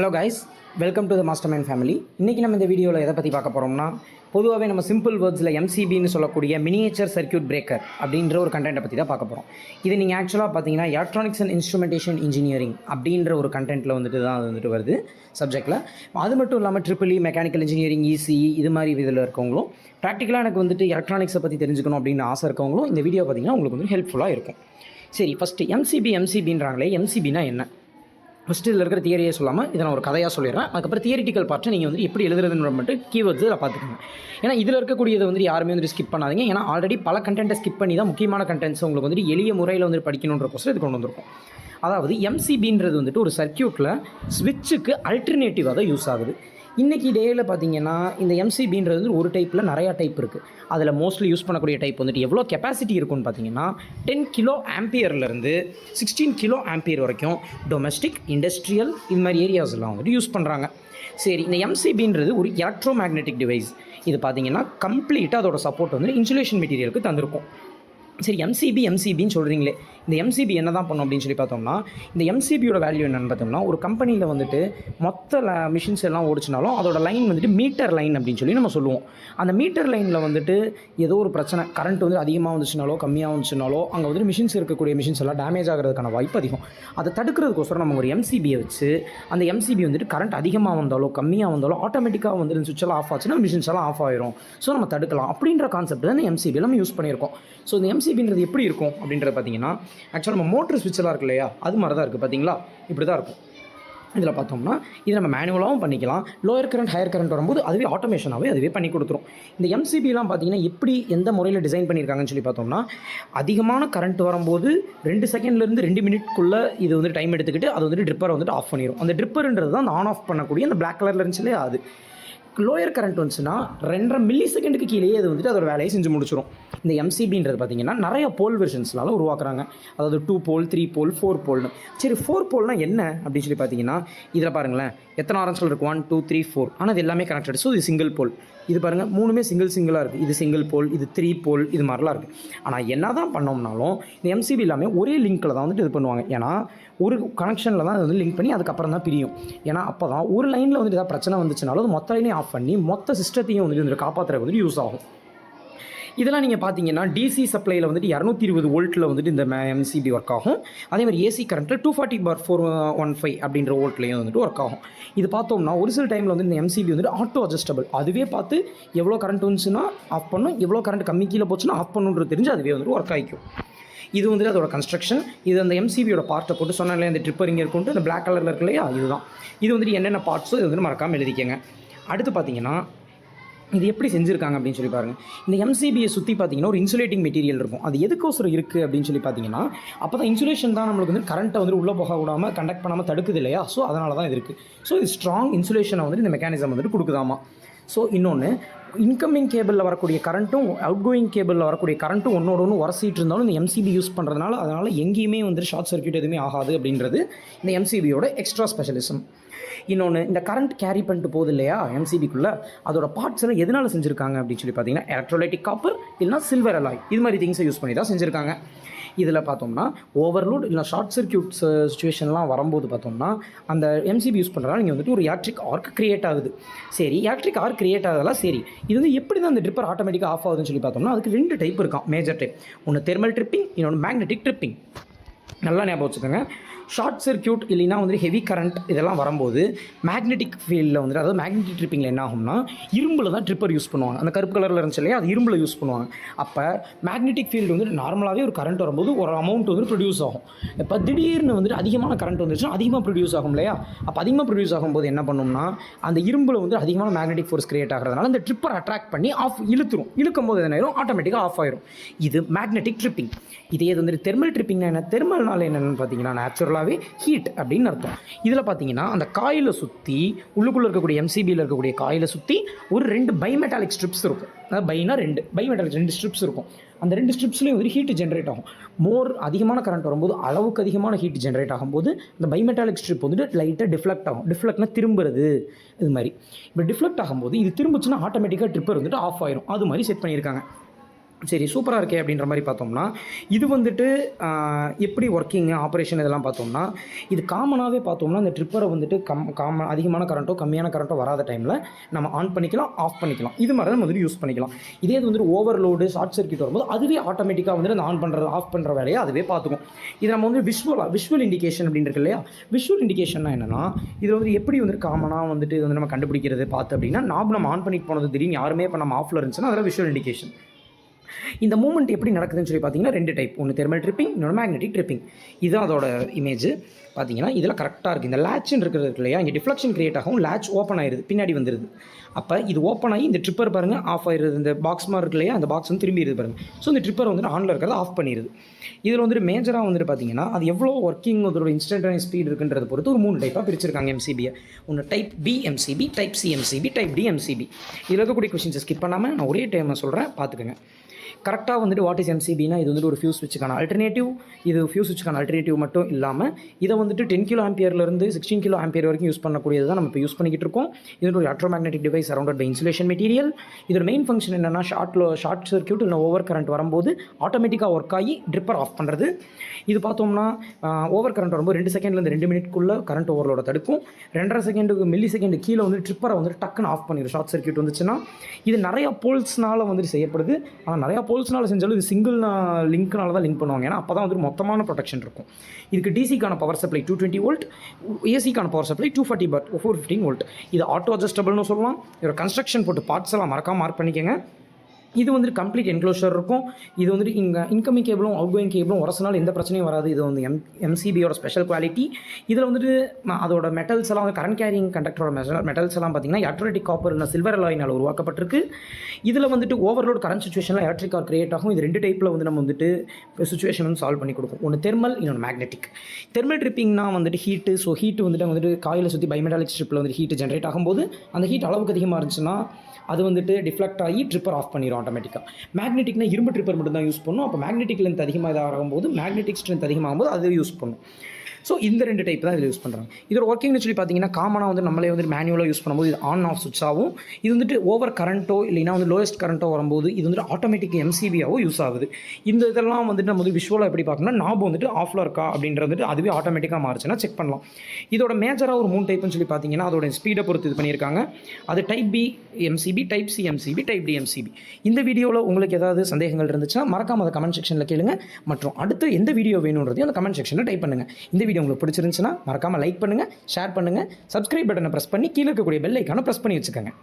Hello guys, welcome to the master mind family. இன்றைக்கி நம்ம இந்த வீடியோவில் எதை பற்றி பார்க்க போகிறோம்னா, பொதுவாகவே நம்ம சிம்பிள் வேர்ட்ஸில் எம்சிபின்னு சொல்லக்கூடிய மினியேச்சர் சர்க்யூட் பிரேக்கர் அப்படின்ற ஒரு கண்டென்ட்டை பற்றி தான் பார்க்க போகிறோம். இது நீங்கள் ஆக்சுவலாக பார்த்தீங்கன்னா எலக்ட்ரானிக்ஸ் அண்ட் இன்ஸ்ட்ருமெண்டேஷன் இன்ஜினியரிங் அப்படின்ற ஒரு கண்டென்ட்டில் தான் அது வருது சப்ஜெக்டில். அது மட்டும் இல்லாமல் ட்ரிபிள் மெக்கானிக்கல் இன்ஜினியரிங், இசிஇ இது மாதிரி இதில் இருக்கவங்களும் ப்ராக்டிக்கலாக எனக்கு எலக்ட்ரானிக்ஸை பற்றி தெரிஞ்சுக்கணும் அப்படின்னு ஆசை இருக்கவங்களும் இந்த வீடியோ பார்த்திங்கன்னா உங்களுக்கு ஹெல்ப்ஃபுல்லாக இருக்கும். சரி, ஃபஸ்ட்டு எம்சிபின்றாங்களே, எம்சிபினா என்ன? ஃபஸ்ட்டு இதில் இருக்கிற தியரியே சொல்லாமல் இதை நான் ஒரு கதையாக சொல்லிடுறேன். அதுக்கப்புறம் தியரிட்டிக்கல் பார்ட்டை நீங்கள் எப்படி எழுதுறதுன்னு மட்டும் கீவேர்ட்ஸ் இதில் பார்த்துக்கோங்க. ஏன்னா இதில் இருக்கக்கூடியதை யாருமே ஸ்கிப் பண்ணாதீங்க. ஏன்னா ஆல்ரெடி பல கண்டென்ட்டை ஸ்கிப் பண்ணி தான் முக்கியமான கண்டென்ட்ஸ் உங்களுக்கு எளிய முறையில் படிக்கணுன்ற கோர்ஸ் இது கொண்டு வந்திருக்கும். அதாவது எம்சிபின்றது ஒரு சர்க்யூட்டில் ஸ்விட்சுக்கு அல்டர்னேட்டிவாக தான் யூஸ் ஆகுது. இன்றைக்கி டேயில் பார்த்தீங்கன்னா இந்த எம்சிபின்றது ஒரு டைப்பில் நிறையா டைப் இருக்குது. அதில் மோஸ்ட்லி யூஸ் பண்ணக்கூடிய டைப் எவ்வளோ கெப்பாசிட்டி இருக்குன்னு பார்த்தீங்கன்னா 10 கிலோ ஆம்பியர்லேருந்து 16 கிலோ ஆம்பியர் வரைக்கும் டொமஸ்டிக், இண்டஸ்ட்ரியல் இது மாதிரி ஏரியாஸ்லாம் யூஸ் பண்ணுறாங்க. சரி, இந்த எம்சிபின்றது ஒரு எலக்ட்ரோ மேக்னெட்டிக் டிவைஸ். இது பார்த்தீங்கன்னா கம்ப்ளீட்டாக அதோட சப்போர்ட் இன்சுலேஷன் மெட்டீரியலுக்கு தந்திருக்கும். சரி, எம்சிபின்னு சொல்கிறீங்களே, இந்த எம்சிபி என்ன தான் பண்ணும் அப்படின்னு சொல்லி பார்த்தோம்னா, இந்த எம்சிபியோட வேல்யூ என்னென்னு பார்த்தோம்னா, ஒரு கம்பெனியில் மொத்த மிஷின்ஸ் எல்லாம் ஓடிச்சினாலும் அதோட லைன் மீட்டர் லைன் அப்படின்னு சொல்லி நம்ம சொல்லுவோம். அந்த மீட்டர் லைனில் ஏதோ ஒரு பிரச்சனை, கரண்ட் அதிகமாக வந்துச்சுனாலோ கம்மியாக வந்துச்சுனாலோ அங்கே மிஷின்ஸ் இருக்கக்கூடிய மிஷின்ஸ் எல்லாம் டேமேஜ் ஆகிறதுக்கான வாய்ப்பு அதிகம். அதை தடுக்கிறதுக்கோசரம் நம்ம ஒரு எம்சிபியை வச்சு அந்த எம்சிபி கரண்ட் அதிகமாக வந்தாலோ கம்மியாக வந்தாலோ ஆட்டோமேட்டிக்காக இந்த சுவிட்ச் எல்லாம் ஆஃப் ஆச்சுன்னா மிஷின்ஸ் எல்லாம் ஆஃப் ஆயிரும். ஸோ நம்ம தடுக்கலாம் அப்படின்ற கான்செப்ட் தான் இந்த எம்சிபி நம்ம யூஸ் பண்ணியிருக்கோம். ஸோ இந்த எம்சிபின்றது எப்படி இருக்கும் அப்படின்றத பார்த்தீங்கன்னா, ஆக்சுவலாக நம்ம மோட்டர் ஸ்விட்செல்லாம் இருக்கு இல்லையா, அது மாதிரி தான் இருக்குது. பார்த்தீங்களா, இப்படி தான் இருக்கும். இதில் பார்த்தோம்னா இது நம்ம மேனுவலாகவும் பண்ணிக்கலாம். லோயர் கரண்ட் ஹையர் கரண்ட் வரும்போது அதுவே ஆட்டோமேஷனாகவே அதுவே பண்ணி கொடுத்துரும். இந்த எம்சிபிலாம் பார்த்தீங்கன்னா எப்படி எந்த முறையில் டிசைன் பண்ணியிருக்காங்கன்னு சொல்லி பார்த்தோம்னா, அதிகமான கரண்ட் வரும்போது 2 செகண்ட்லேருந்து 2 மினிட்குள்ளே இது டைம் எடுத்துக்கிட்டு அது ட்ரிப்பரை ஆஃப் பண்ணிடும். அந்த ட்ரிப்பர்ன்றது தான் அந்த ஆன் ஆஃப் பண்ணக்கூடிய அந்த பிளாக் கலரில் இருந்துச்சு இல்லையா அது. லோயர் கரண்ட் வந்துச்சுன்னா 2.5 மில்லி செகண்டுக்கு கீழேயே அது அதோட வேலையை செஞ்சு முடிச்சிடும். இந்த எம்சிபின்றது பார்த்தீங்கன்னா நிறைய போல் வெர்ஷன்ஸ்னால உருவாக்குறாங்க. அதாவது 2 போல், 3 போல், 4 போல்னு. சரி, 4 போல்னால் என்ன அப்படின்னு சொல்லி பார்த்தீங்கன்னா, இதில் பாருங்களேன் எத்தனை ஆரஞ்சில் இருக்குது, 1 2 3 4. ஆனால் இது எல்லாமே கனெக்டட். ஸோ இது சிங்கிள் போல். இது பாருங்கள், 3மே சிங்கிளாக இருக்குது. இது சிங்கிள் போல், இது 3 போல், இது மாதிரிலாம் இருக்குது. ஆனால் என்ன தான் பண்ணோம்னாலும் இந்த எம்சிபி எல்லாமே ஒரே லிங்க்கில் தான் இது பண்ணுவாங்க. ஏன்னா ஒரு கனெக்ஷனில் தான் அது லிங்க் பண்ணி அதுக்கப்புறம் தான் பிரியும். ஏன்னா அப்போ தான் ஒரு லைனில் ஏதாவது பிரச்சனை வந்துச்சுனாலும் அது மொத்த லைனையும் ஆஃப் பண்ணி மொத்த சிஸ்டத்தையும் காப்பாற்றுறதுக்கு யூஸ் ஆகும். இதெல்லாம் நீங்கள் பார்த்தீங்கன்னா டிசி சப்ளையில் 220 வோல்ட்டில் இந்த எம்சிபி ஒர்க் ஆகும். அதே மாதிரி ஏசி கரண்ட்டில் 240/415 அப்படின்ற வோல்ட்லேயும் ஒர்க் ஆகும். இது பார்த்தோம்னா ஒரு சில டைமில் இந்த எம்சிபி ஆட்டோ அட்ஜஸ்டபிள். அதுவே பார்த்து எவ்வளோ கரண்ட் வந்துச்சுன்னா ஆஃப் பண்ணும், எவ்வளோ கரண்ட் கம்மி கீழே போச்சுன்னா ஆஃப் பண்ணுன்றது தெரிஞ்சு அதுவே ஒர்க் ஆகிக்கும். இது அதோட கன்ஸ்ட்ரக்ஷன். இது அந்த எம்சிபியோட பார்ட்டை போட்டு சொன்னாலே அந்த ட்ரிப்பர் இங்கே இருக்கும், அந்த பிளாக் கலரில் இருக்கு இல்லையா, இதுதான். இது என்னென்ன பார்ட்ஸோ இது மறக்காமல் எழுதிக்கங்க. அடுத்து பார்த்தீங்கன்னா இது எப்படி செஞ்சுருக்காங்க அப்படின்னு சொல்லி பாருங்கள். இந்த எம்சிபியை சுற்றி பார்த்தீங்கன்னா ஒரு இன்சுலேட்டிங் மெட்டீரியல் இருக்கும். அது எதுக்கோசரம் இருக்குது அப்படின்னு சொல்லி பார்த்தீங்கன்னா, அப்போ தான் இன்சுலேஷன் தான் நம்மளுக்கு கரண்ட்டை உள்ளே போக விடாமல் கண்டக்ட் பண்ணாமல் தடுக்குது இல்லையா. ஸோ அதனால தான் இது இருக்குது. ஸோ இது ஸ்ட்ராங் இன்சுலேஷனை இந்த மெக்கானிசம் கொடுக்குதாமா. ஸோ இன்னொன்று, இன்கமிங் கேபிளில் வரக்கூடிய கரண்ட்டும் அவுட் கோயிங் கேபிளில் வரக்கூடிய கரண்ட்டும் ஒன்று உரசிட்டு இருந்தாலும் இந்த எம்சிபி யூஸ் பண்ணுறதுனால அதனால் எங்கேயுமே ஷார்ட் சர்க்யூட் எதுவுமே ஆகாது அப்படின்றது இந்த எம்சிபியோட எக்ஸ்ட்ரா ஸ்பெஷலிசம். இன்னொன்று, இந்த கரண்ட் கேரி பண்ணிட்டு போகுது இல்லையா எம்சிபிக்குள்ளே, அதோட பார்ட்ஸ் எல்லாம் எதனால் செஞ்சுருக்காங்க அப்படின்னு சொல்லி பார்த்தீங்கன்னா எலக்ட்ரோலைட்டிக் காப்பர் இல்லைனா சில்வர் அலாய் இது மாதிரி திங்ஸை யூஸ் பண்ணி தான் செஞ்சுருக்காங்க. இதில் பார்த்தோம்னா ஓவர்லோட் இல்லை ஷார்ட் சர்க்யூட் சுச்சுவேஷன்லாம் வரும்போது பார்த்தோம்னா அந்த எம்சிபி யூஸ் பண்ணுறதால நீங்கள் ஒரு எலக்ட்ரிக் ஆர்க் கிரியேட் ஆகுது. சரி, எலக்ட்ரிக் ஆர்க் கிரியேட் ஆகுதெல்லாம் சரி, இது எப்படி தான் அந்த ட்ரிப்பர் ஆட்டோமேட்டிக்காக ஆஃப் ஆகுதுன்னு சொல்லி பார்த்தோம்னா அதுக்கு 2 டைப் இருக்கான், மேஜர் டைப். ஒன்று தெர்மல் ட்ரிப்பிங், இன்னொன்று மேக்னெட்டிக் ட்ரிப்பிங். நல்லா ஞாபகம் வச்சுக்கோங்க. ஷார்ட் சர்க்யூட் இல்லைனா ஹெவி கரண்ட் இதெல்லாம் வரும்போது மேக்னெட்டிக் ஃபீல்டில் அதாவது மேக்னெட்டிக் ட்ரிப்பிங்கில் என்ன ஆகும்னா இரும்பில் தான் ட்ரிப்பர் யூஸ் பண்ணுவாங்க. அந்த கருப்பு கலரில் இருந்துச்சு இல்லையா, அது இரும்பில் யூஸ் பண்ணுவாங்க. அப்போ மேக்னெட்டிக் ஃபீல்டு நார்மலாகவே ஒரு கரண்ட் வரும்போது ஒரு அமௌண்ட் ப்ரொடியூஸ் ஆகும். இப்போ திடீர்னு அதிகமான கரண்ட் வந்துச்சுன்னா அதிகமாக ப்ரொடியூஸ் ஆகும் இல்லையா. அப்போ அதிகமாக ப்ரொடியூஸ் ஆகும்போது என்ன பண்ணணும்னா அந்த இரும்பில் அதிகமான மேக்னெட்டிக் ஃபோர்ஸ் கிரியேட் ஆகிறதுனால அந்த ட்ரிப்பர் அட்ராக்ட் பண்ணி இழுக்கும் போது என்ன ஆயிரும், ஆட்டோமேட்டிக்காக ஆஃப் ஆயிரும். இது மேக்னெட்டிக் ட்ரிப்பிங். இதே தெர்மல் ட்ரிப்பிங்னா என்ன? தெர்மல்னால என்னென்னு பார்த்தீங்கன்னா நேச்சுரலாகவே ஹீட் அப்படின்னு அர்த்தம். இதில் பார்த்தீங்கன்னா அந்த காயிலை சுற்றி உள்ளுக்குள்ளே இருக்கக்கூடிய எம்சிபியில் இருக்கக்கூடிய காயிலை சுற்றி ஒரு 2 பைமெட்டாலிக் ஸ்ட்ரிப்ஸ் இருக்கும். அதாவது பைனா 2 பைமெட்டாலிக் 2 ஸ்ட்ரிப்ஸ் இருக்கும். அந்த 2 ஸ்ட்ரிப்ஸ்லேயும் ஹீட் ஜென்ரேட் ஆகும். அதிகமான கரண்ட் வரும்போது அளவுக்கு அதிகமான ஹீட் ஜென்ரேட் ஆகும்போது அந்த பைமெட்டாலிக் ஸ்ட்ரிப் லைட்டாக டிஃப்ளெக்ட் ஆகும். டிஃப்ளெக்ட்னா திரும்புறது, இது மாதிரி. இப்போ டிஃப்ளெக்ட் ஆகும்போது இது திரும்பிச்சுன்னா ஆட்டோமேட்டிக்காக ட்ரிப்பர் ஆஃப் ஆயிரும். அது மாதிரி செட் பண்ணியிருக்காங்க. சரி சூப்பராக இருக்கே அப்படின்ற மாதிரி பார்த்தோம்னா இது வந்துட்டு எப்படி ஒர்க்கிங் ஆப்ரேஷன் இதெல்லாம் பார்த்தோம்னா இது காமனாகவே பார்த்தோம்னா இந்த ட்ரிப்பரை வந்துட்டு அதிகமான கரண்ட்டோ கம்மியான கரண்ட்டோ வராத டைமில் நம்ம ஆன் பண்ணிக்கலாம் ஆஃப் பண்ணிக்கலாம். இது மாதிரி தான் நம்ம வந்துட்டு யூஸ் பண்ணிக்கலாம். இதே இது வந்துட்டு ஓவர்லோடு ஷார்ட் சர்க்யூட் வரும்போது அதுவே ஆட்டோமேட்டிக்காக வந்துட்டு அந்த ஆன் பண்ணுறது ஆஃப் பண்ணுற வேலையை அதுவே பார்த்துக்கும். இது நம்ம வந்து விஷுவல் இண்டிகேஷன் அப்படின்னு இருக்கு இல்லையா? விஷுவல் இண்டிகேஷன்னா என்னென்னா இதில் வந்து எப்படி வந்துட்டு காமனாக வந்துட்டு இது வந்து நம்ம கண்டுபிடிக்கிறது பார்த்து அப்படின்னா நம்ம ஆன் பண்ணிட்டு போனது திடீர்னு யாருமே இப்போ நம்ம ஆஃபில் இருந்துச்சுன்னா அதில் விஷுவல் இண்டிகேஷன். இந்த மூமெண்ட் எப்படி நடக்குதுன்னு சொல்லி பார்த்தீங்கன்னா 2 டைப். ஒன்று தெர்மல் ட்ரிப்பிங், இன்னொன்று மேக்னெட்டிக் ட்ரிப்பிங். இதுதான் அதோட இமேஜ். பார்த்தீங்கன்னா இதில் கரெக்டாக இருக்குது. இந்த லேட்ச்னு இருக்கிறது இல்லையா, இங்கே டிஃப்ளெக்ஷன் கிரியேட் ஆகும், லேட்ச் ஓப்பன் ஆயிடுது, பின்னாடி வந்துடுது. அப்போ இது ஓப்பன் ஆகி இந்த ட்ரிப்பர் பாருங்கள் ஆஃப் ஆயிடுது. இந்த பாக்ஸ் மாதிரி இருக்கு இல்லையா, அந்த பாக்ஸ் வந்து திரும்பிடுது பாருங்கள். ஸோ இந்த ட்ரிப்பர் வந்துட்டு ஆனில் இருக்கிறத ஆஃப் பண்ணிடுது. இதில் வந்துட்டு மேஜராக வந்துட்டு பார்த்தீங்கன்னா அது எவ்வளோ ஒர்க்கிங் அதோட இன்ஸ்டன்டேனியஸ் ஸ்பீட் இருக்குன்றதை பொறுத்து ஒரு 3 டைப்பாக பிரிச்சிருக்காங்க எம்சிபியை. ஒன்று type B MCB, type C MCB, type D MCB. இதில் இருக்கக்கூடிய கொஸ்டின்ஸை ஸ்கிப் பண்ணாமல் நான் ஒரே டைமை சொல்கிறேன், பார்த்துக்கோங்க. கரெக்டாக வந்துட்டு வாட் இஸ் எம்சிபினா இது வந்துட்டு ஒரு ஃபியூஸ் ஸ்விட்சுக்கான அல்டர்னேட்டிவ். இது ஃபியூஸ் ஸ்விட்சுக்கான அல்டர்னேட்டிவ் மட்டும் இல்லாமல் இதை வந்துட்டு 10 கிலோ ஆம்பியர்லேருந்து 16 கிலோ ஆம்பியர் வரைக்கும் யூஸ் பண்ணக்கூடியது தான் நம்ம இப்போ யூஸ் பண்ணிக்கிட்டு இருக்கோம். இது ஒரு electromagnetic device surrounded by insulation material. இதோட மெயின் ஃபங்க்ஷன் என்னென்னா ஷார்ட் சர்க்யூட் இல்லை ஓவர் கரண்ட் வரும்போது ஆட்டோமேட்டிக்காக ஒர்க் ஆகி ட்ரிப்பர் ஆஃப் பண்ணுறது. இது பார்த்தோம்னா ஓவர் கரண்ட் வரும்போது 2 செகண்ட்லேருந்து 2 மினிட்குள்ளே கரண்ட் ஓவர்லோட தடுக்கும். 2.5 செகண்டுக்கு மில்லி செகண்ட் கீழே வந்து ட்ரிப்பரை வந்துட்டு டக்குன்னு ஆஃப் பண்ணிடும் ஷார்ட் சர்க்யூட் வந்துச்சுன்னா. இது நிறையா போல்ஸ்னால் வந்துட்டு செய்யப்படுது. ஆனால் நிறையா போல்ஸ்னால் செஞ்சாலும் இது சிங்கிள் லிங்க்னால தான் லிங்க் பண்ணுவாங்க. ஏன்னா அப்போ தான் வந்துட்டு மொத்தமான ப்ரொடெக்ஷன் இருக்கும். இதுக்கு டிசிக்கான பவர் சப்ளை 220 வோல்ட், ஏசிக்கான பவர் சப்ளை 240 வாட் 415 வோல்ட். இது ஆட்டோ அட்ஜஸ்டபிள்னு சொல்லலாம். இதோட கன்ஸ்ட்ரக்ஷன் போட்டு பார்ட்ஸ் எல்லாம் மறக்காமல் மார்க் பண்ணிக்கோங்க. இது வந்துட்டு கம்ப்ளீட் என்க்ளோஷர் இருக்கும். இது வந்துட்டு இங்கே இன்கமிங் கேபிளும் அவுட் கோயிங் கேபிளும் உரசினாலும் எந்த பிரச்சனையும் வராது. இது வந்து எம்சிபியோட ஸ்பெஷல் குவாலிட்டி. இதில் வந்துட்டு அதோட மெட்டல்ஸ் எல்லாம் வந்து கரண்ட் கேரிங் கண்டக்டரோட மெட்டல்ஸ் எல்லாம் பார்த்தீங்கன்னா எலக்ட்ரிக் காப்பர் இல்லை சில்வர் அலாயினால் உருவாக்கப்பட்டிருக்கு. இதில் வந்துட்டு ஓவர்லோட் கரண்ட் சுச்சுவேஷனில் எலக்ட்ரிக் கார் கிரியேட் ஆகும். இது 2 டைப்பில் வந்து நம்ம வந்துட்டு சுச்சுவேஷன் வந்து சால்வ் பண்ணி கொடுக்கும். ஒன்று தெர்மல், இன்னொன்று மேக்னெட்டிக். தெர்மல் ட்ரிப்பிங்னா வந்துட்டு ஹீட்டு. ஸோ ஹீட்டு வந்துட்டு காயிலை சுற்றி பைமெட்டாலிக் ஸ்ட்ரிப்பில் வந்து ஹீட்டு ஜென்ரேட் ஆகும்போது அந்த ஹீட் அளவுக்கு அதிகமாக இருந்துச்சுன்னா அது வந்துட்டு டிஃப்ளெக்ட் ஆகி ட்ரிப்பர் ஆஃப் பண்ணிடும் ஆட்டோமேட்டிக்காக. மேக்னெட்டிக்னா இரும்பு ட்ரிப்பர் மட்டும் தான் யூஸ் பண்ணும். அப்போ மேக்னெட்டிக் லென்த் அதிகமாக இதாகும்போது மேக்னெட்டிக் ஸ்ட்ரென்த் அதிகமாகும்போது அது யூஸ் பண்ணும். ஸோ இந்த 2 டைப் தான் இதில் யூஸ் பண்ணுறாங்க. இதோட ஒர்க்கிங்னு சொல்லி பார்த்தீங்கன்னா காமனாக வந்து நம்மளே வந்து மேனுவலாக யூஸ் பண்ணும்போது இது ஆன் ஆஃப் சுவிட்ச் ஆகும். இது வந்துட்டு ஓவர் கரண்ட்டோ இல்லைனா வந்து லோயஸ்ட் கரண்ட்டோ வரும்போது இது வந்துட்டு ஆட்டோமேட்டிக் எம்சிபியாவோ யூஸ் ஆகுது. இந்த இதெல்லாம் வந்துட்டு நம்ம வந்து விஷுவலாக எப்படி பார்க்கணும்னா நாப் வந்துட்டு ஆஃபில் இருக்கா அப்படின்றது வந்துட்டு அதுவே ஆட்டோமேட்டிக்காக மாறுச்சுன்னா செக் பண்ணலாம். இதோட மேஜராக ஒரு 3 டைப்னு சொல்லி பார்த்தீங்கன்னா அதோட ஸ்பீடை பொறுத்து இது பண்ணியிருக்காங்க. அது type B MCB, type C MCB, type D MCB. இந்த வீடியோவில் உங்களுக்கு ஏதாவது சந்தேகங்கள் இருந்துச்சுன்னா மறக்காம அதை கமெண்ட் செக்ஷனில் கேளுங்க. மற்றும் அடுத்து எந்த வீடியோ வேணுன்றதையும் அந்த கமெண்ட் செக்ஷனில் டைப் பண்ணுங்கள். இந்த வீடியோ உங்களுக்கு பிடிச்சிருந்துச்சுன்னா மறக்காமல் லைக் பண்ணுங்கள், ஷேர் பண்ணுங்கள், சப்ஸ்கிரைப் பட்டனை ப்ரெஸ் பண்ணி கீழே இருக்கக்கூடிய பெல் ஐக்கானை ப்ரெஸ் பண்ணி வச்சுக்கோங்க.